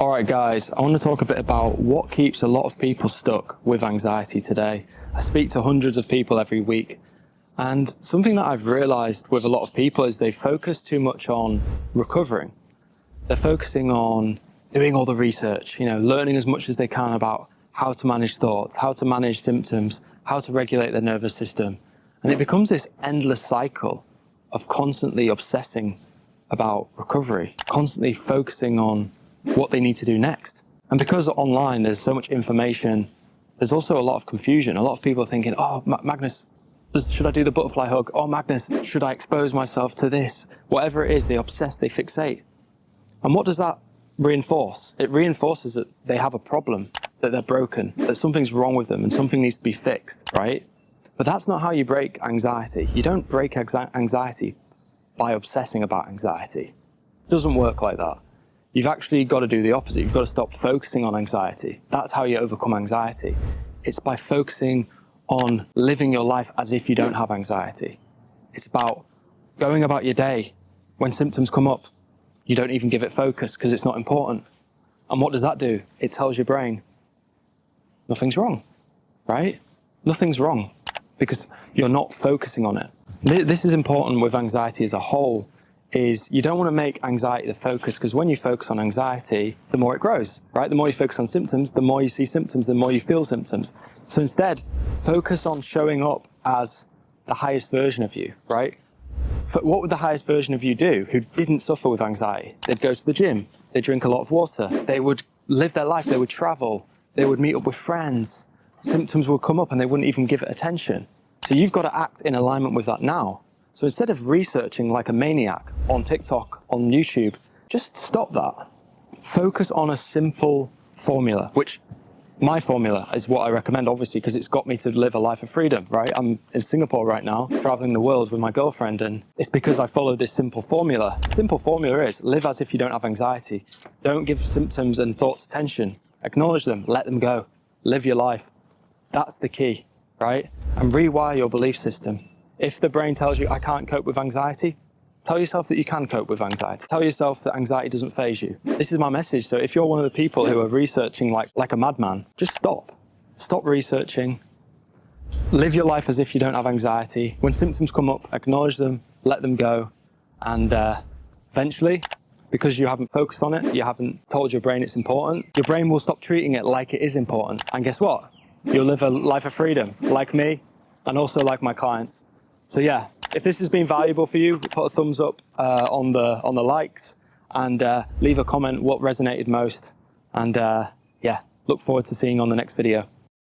All right, guys, I want to talk a bit about what keeps a lot of people stuck with anxiety today. I speak to hundreds of people every week, and something that I've realized with a lot of people is they focus too much on recovering. They're focusing on doing all the research, learning as much as they can about how to manage thoughts, how to manage symptoms, how to regulate their nervous system. And it becomes this endless cycle of constantly obsessing about recovery, constantly focusing on what they need to do next. And because online there's so much information, there's also a lot of confusion. A lot of people are thinking, oh, Magnus, should I do the butterfly hug? Oh, Magnus, should I expose myself to this? Whatever it is, they obsess, they fixate. And what does that reinforce? It reinforces that they have a problem, that they're broken, that something's wrong with them and something needs to be fixed, right? But that's not how you break anxiety. You don't break anxiety by obsessing about anxiety. It doesn't work like that. You've actually got to do the opposite. You've got to stop focusing on anxiety. That's how you overcome anxiety. It's by focusing on living your life as if you don't have anxiety. It's about going about your day. When symptoms come up, you don't even give it focus because it's not important. And what does that do? It tells your brain, nothing's wrong, right? Nothing's wrong because you're not focusing on it. This is important with anxiety as a whole, is you don't want to make anxiety the focus, because when you focus on anxiety, the more it grows, right? The more you focus on symptoms, the more you see symptoms, the more you feel symptoms. So instead, focus on showing up as the highest version of you, right? What would the highest version of you do who didn't suffer with anxiety? They'd go to the gym, they'd drink a lot of water, they would live their life, they would travel, they would meet up with friends. Symptoms would come up and they wouldn't even give it attention. So you've got to act in alignment with that now. So instead of researching like a maniac on TikTok, on YouTube, just stop that. Focus on a simple formula, which my formula is what I recommend, obviously, because it's got me to live a life of freedom, right? I'm in Singapore right now, traveling the world with my girlfriend, and it's because I follow this simple formula. Simple formula is live as if you don't have anxiety. Don't give symptoms and thoughts attention. Acknowledge them, let them go. Live your life. That's the key, right? And rewire your belief system. If the brain tells you, I can't cope with anxiety, tell yourself that you can cope with anxiety. Tell yourself that anxiety doesn't faze you. This is my message. So if you're one of the people who are researching like a madman, just stop. Stop researching. Live your life as if you don't have anxiety. When symptoms come up, acknowledge them, let them go. And eventually, because you haven't focused on it, you haven't told your brain it's important, your brain will stop treating it like it is important. And guess what? You'll live a life of freedom, like me, and also like my clients. So yeah, if this has been valuable for you, put a thumbs up on the likes, and leave a comment what resonated most. And yeah, look forward to seeing you on the next video.